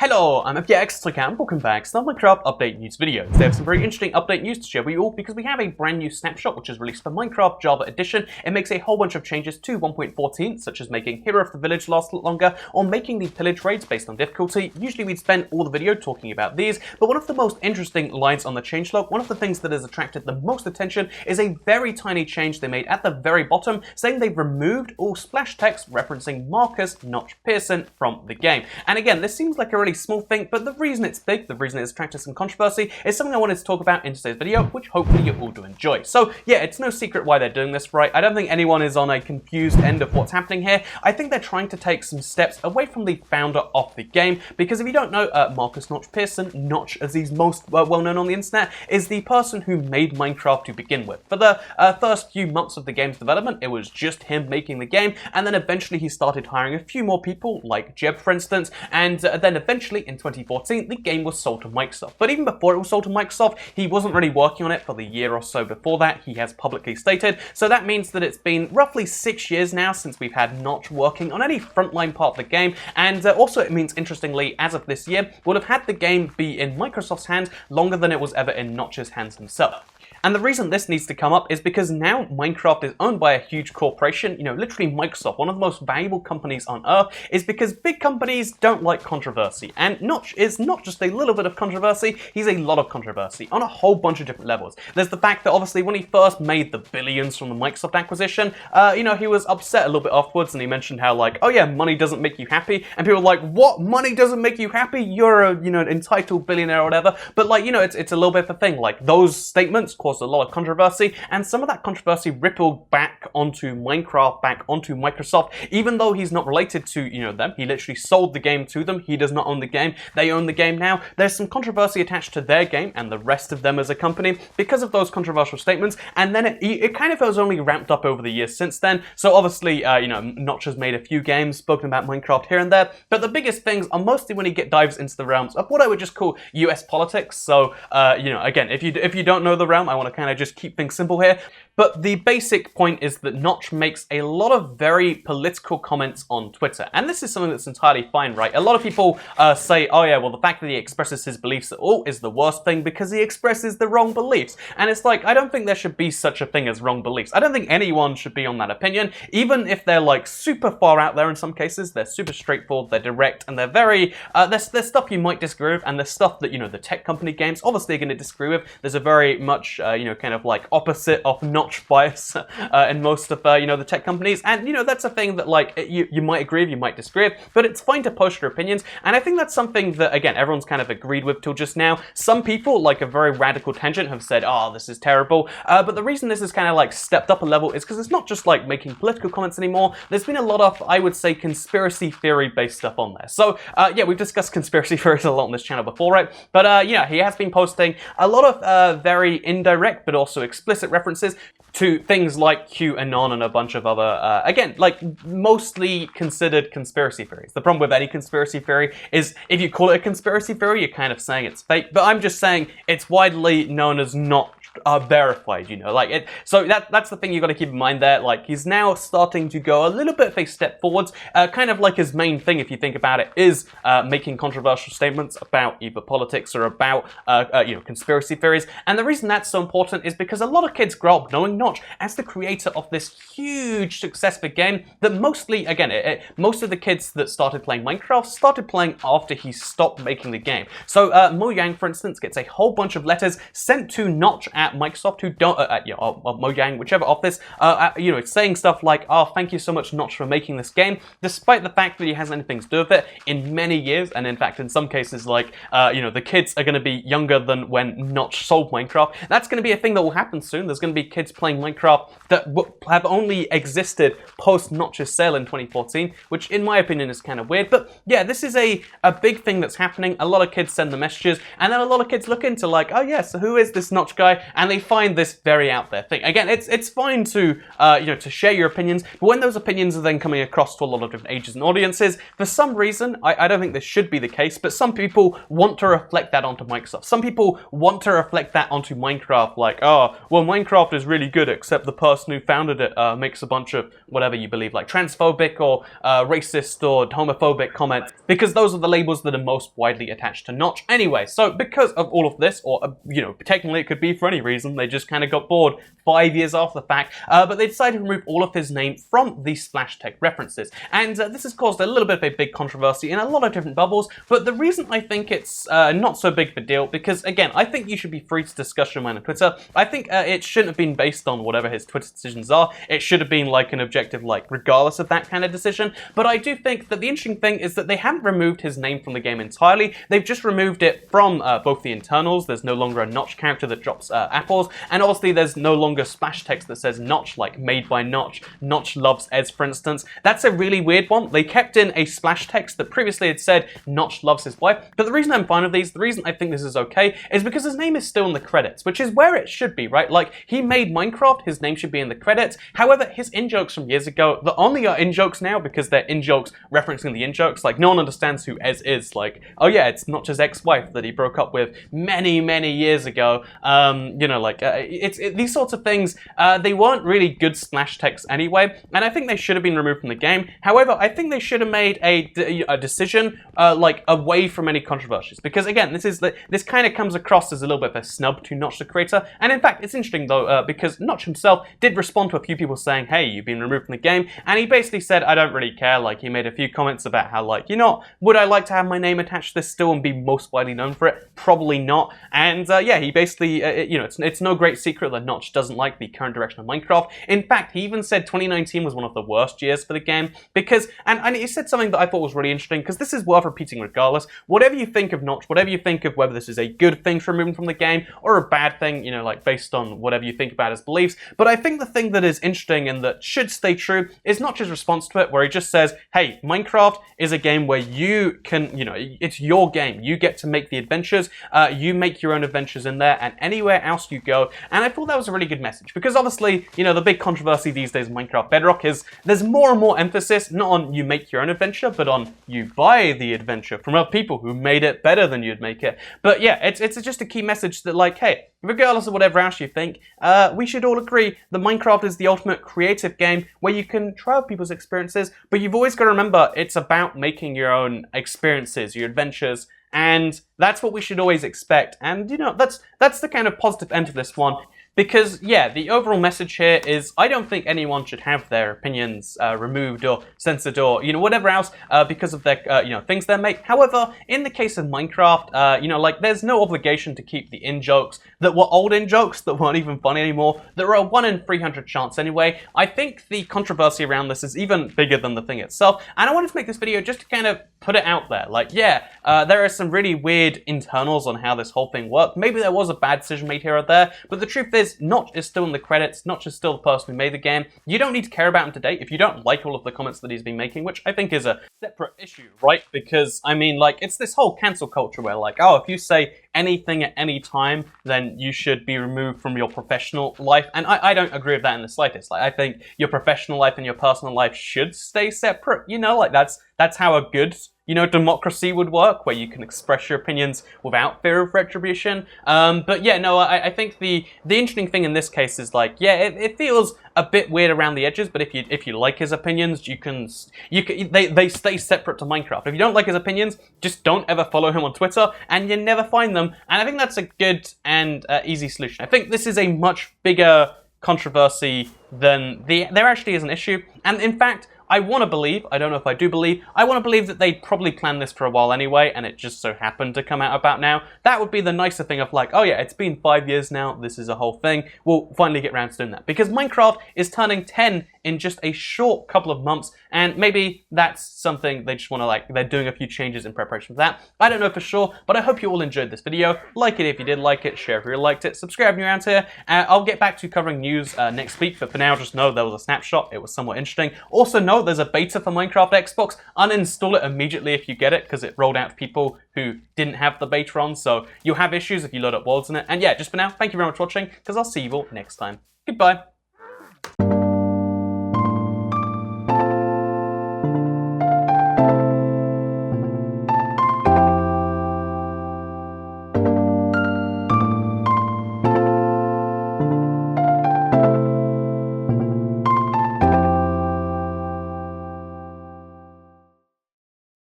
Hello, I'm FTX and welcome back to the Minecraft update news video. Today I have some very interesting update news to share with you all because we have a brand new snapshot which is released for Minecraft Java Edition. It makes a whole bunch of changes to 1.14, such as making Hero of the Village last a lot longer or making the pillage raids based on difficulty. Usually we'd spend all the video talking about these, but one of the most interesting lines on the changelog, one of the things that has attracted the most attention is a very tiny change they made at the very bottom, saying they've removed all splash text referencing Marcus Notch Pearson from the game. And again, this seems like a really small thing, but the reason it's big, the reason it's attracted some controversy, is something I wanted to talk about in today's video, which hopefully you all do enjoy. So yeah, it's no secret why they're doing this, right? I don't think anyone is on a confused end of what's happening here. I think they're trying to take some steps away from the founder of the game, because if you don't know, Marcus Notch Pearson, Notch as he's most well known on the internet, is the person who made Minecraft to begin with. For the first few months of the game's development, it was just him making the game, and then eventually he started hiring a few more people, like Jeb for instance, and then eventually in 2014, the game was sold to Microsoft. But even before it was sold to Microsoft, he wasn't really working on it for the year or so before that, he has publicly stated. So that means that it's been roughly 6 years now since we've had Notch working on any frontline part of the game, and also it means, interestingly, as of this year, we'll have had the game be in Microsoft's hands longer than it was ever in Notch's hands himself. And the reason this needs to come up is because now Minecraft is owned by a huge corporation, you know, literally Microsoft, one of the most valuable companies on earth, is because big companies don't like controversy. And Notch is not just a little bit of controversy, he's a lot of controversy on a whole bunch of different levels. There's the fact that obviously when he first made the billions from the Microsoft acquisition, you know, he was upset a little bit afterwards and he mentioned how like, oh yeah, money doesn't make you happy. And people were like, what? Money doesn't make you happy? You're a, you know, entitled billionaire or whatever. But like, you know, it's a little bit of a thing. Like those statements caused a lot of controversy, and some of that controversy rippled back onto Minecraft, back onto Microsoft, even though he's not related to, you know, them. He literally sold the game to them. He does not own the game. They own the game now. There's some controversy attached to their game and the rest of them as a company because of those controversial statements, and then it kind of has only ramped up over the years since then. So obviously, you know, Notch has made a few games, spoken about Minecraft here and there, but the biggest things are mostly when he dives into the realms of what I would just call US politics. So, you know, again, if you don't know the realm, I want to kind of just keep things simple here. But the basic point is that Notch makes a lot of very political comments on Twitter. And this is something that's entirely fine, right? A lot of people say, oh yeah, well the fact that he expresses his beliefs at all is the worst thing because he expresses the wrong beliefs. And it's like, I don't think there should be such a thing as wrong beliefs. I don't think anyone should be on that opinion, even if they're like super far out there in some cases. They're super straightforward, they're direct, and they're very, there's stuff you might disagree with, and there's stuff that, you know, the tech company games obviously are going to disagree with. There's a very much, you know, kind of like opposite of Notch bias in most of you know, the tech companies, and you know, that's a thing that like you might agree with, you might disagree with, but it's fine to post your opinions. And I think that's something that again everyone's kind of agreed with till just now. Some people, like a very radical tangent, have said, oh, this is terrible, but the reason this is kind of like stepped up a level is because it's not just like making political comments anymore. There's been a lot of, I would say, conspiracy theory based stuff on there. So yeah, we've discussed conspiracy theories a lot on this channel before, right? But yeah, he has been posting a lot of very indirect but also explicit references to things like QAnon and a bunch of other, again, like mostly considered conspiracy theories. The problem with any conspiracy theory is if you call it a conspiracy theory, you're kind of saying it's fake, but I'm just saying it's widely known as not verified, you know, like it. So that's the thing you got to keep in mind there. Like he's now starting to go a little bit of a step forwards, kind of like his main thing, if you think about it, is making controversial statements about either politics or about you know, conspiracy theories. And the reason that's so important is because a lot of kids grow up knowing Notch as the creator of this huge successful game that mostly, again, most of the kids that started playing Minecraft started playing after he stopped making the game. So Mojang, for instance, gets a whole bunch of letters sent to Notch at Microsoft who don't, you know, Mojang, whichever office, you know, it's saying stuff like, oh, thank you so much, Notch, for making this game, despite the fact that he hasn't anything to do with it in many years, and in fact, in some cases, like, you know, the kids are going to be younger than when Notch sold Minecraft. That's going to be a thing that will happen soon. There's going to be kids playing Minecraft that have only existed post Notch's sale in 2014, which in my opinion is kind of weird. But yeah, this is a big thing that's happening. A lot of kids send the messages, and then a lot of kids look into like, oh yeah, so who is this Notch guy? and they find this very out there thing. Again, it's fine to to share your opinions, but when those opinions are then coming across to a lot of different ages and audiences, for some reason, I don't think this should be the case, but some people want to reflect that onto Microsoft. Some people want to reflect that onto Minecraft, like, oh, well, Minecraft is really good, except the person who founded it makes a bunch of whatever you believe, like transphobic or racist or homophobic comments, because those are the labels that are most widely attached to Notch anyway. So because of all of this, or, technically it could be for any reason, they just kind of got bored 5 years after the fact, but they decided to remove all of his name from the splash text references. And this has caused a little bit of a big controversy in a lot of different bubbles, but the reason I think it's not so big of a deal, because again, I think you should be free to discuss your mind on Twitter. I think it shouldn't have been based on whatever his Twitter decisions are. It should have been like an objective, like, regardless of that kind of decision. But I do think that the interesting thing is that they haven't removed his name from the game entirely. They've just removed it from both the internals. There's no longer a Notch character that drops apples, and obviously there's no longer splash text that says Notch, like made by Notch. Notch loves Ez, for instance. That's a really weird one. They kept in a splash text that previously had said Notch loves his wife, but the reason I'm fine with these, the reason I think this is okay, is because his name is still in the credits, which is where it should be, right? Like, he made Minecraft, his name should be in the credits. However, his in-jokes from years ago, that only are in-jokes now because they're in-jokes referencing the in-jokes. Like, no one understands who Ez is. Like, oh yeah, it's Notch's ex-wife that he broke up with many, many years ago. These sorts of things, they weren't really good splash text anyway, and I think they should have been removed from the game. However, I think they should have made a decision like away from any controversies, because again, this kind of comes across as a little bit of a snub to Notch the creator. And in fact, it's interesting though, because Notch himself did respond to a few people saying, hey, you've been removed from the game, and he basically said, I don't really care. Like, he made a few comments about how, like, would I like to have my name attached to this still and be most widely known for it? Probably not. And yeah, he basically, it's no great secret that Notch doesn't like the current direction of Minecraft. In fact, he even said 2019 was one of the worst years for the game, because, and he said something that I thought was really interesting, because this is worth repeating regardless. Whatever you think of Notch, whatever you think of whether this is a good thing for removing from the game, or a bad thing, like based on whatever you think about his beliefs, but I think the thing that is interesting and that should stay true is Notch's response to it, where he just says, hey, Minecraft is a game where you can, it's your game. You get to make the adventures, you make your own adventures in there, and anywhere else you go. And I thought that was a really good message, because obviously, the big controversy these days in Minecraft Bedrock is there's more and more emphasis not on you make your own adventure, but on you buy the adventure from other people who made it better than you'd make it. But yeah, it's just a key message that, like, hey, regardless of whatever else you think, we should all agree that Minecraft is the ultimate creative game where you can try out people's experiences, but you've always got to remember it's about making your own experiences, your adventures, and that's what we should always expect. And that's the kind of positive end of this one. Because, yeah, the overall message here is I don't think anyone should have their opinions removed or censored or, whatever else because of their, things they make. However, in the case of Minecraft, there's no obligation to keep the in-jokes that were old in-jokes that weren't even funny anymore. There are a 1 in 300 chance anyway. I think the controversy around this is even bigger than the thing itself. And I wanted to make this video just to kind of put it out there. Like, yeah, there are some really weird internals on how this whole thing worked. Maybe there was a bad decision made here or there, but the truth is, Notch is still in the credits. Notch is still the person who made the game. You don't need to care about him today if you don't like all of the comments that he's been making, which I think is a separate issue, right? Because, I mean, it's this whole cancel culture where, if you say anything at any time, then you should be removed from your professional life. And I don't agree with that in the slightest. I think your professional life and your personal life should stay separate. That's how a good, democracy would work, where you can express your opinions without fear of retribution. But yeah, no, I think the interesting thing in this case is it feels a bit weird around the edges, but if you like his opinions, they stay separate to Minecraft. If you don't like his opinions, just don't ever follow him on Twitter, and you never find them. And I think that's a good and easy solution. I think this is a much bigger controversy than there actually is an issue. And in fact, I want to believe, I don't know if I do believe, I want to believe that they probably planned this for a while anyway, and it just so happened to come out about now. That would be the nicer thing of oh yeah, it's been 5 years now, this is a whole thing, we'll finally get around to doing that. Because Minecraft is turning 10 in just a short couple of months, and maybe that's something they just want to they're doing a few changes in preparation for that. I don't know for sure, but I hope you all enjoyed this video. Like it if you did like it, share if you liked it, subscribe if you're around here. I'll get back to covering news next week, but for now, just know there was a snapshot. It was somewhat interesting. Also know there's a beta for Minecraft Xbox. Uninstall it immediately if you get it, because it rolled out to people who didn't have the beta on, so you'll have issues if you load up worlds in it. And yeah, just for now, thank you very much for watching, because I'll see you all next time. Goodbye.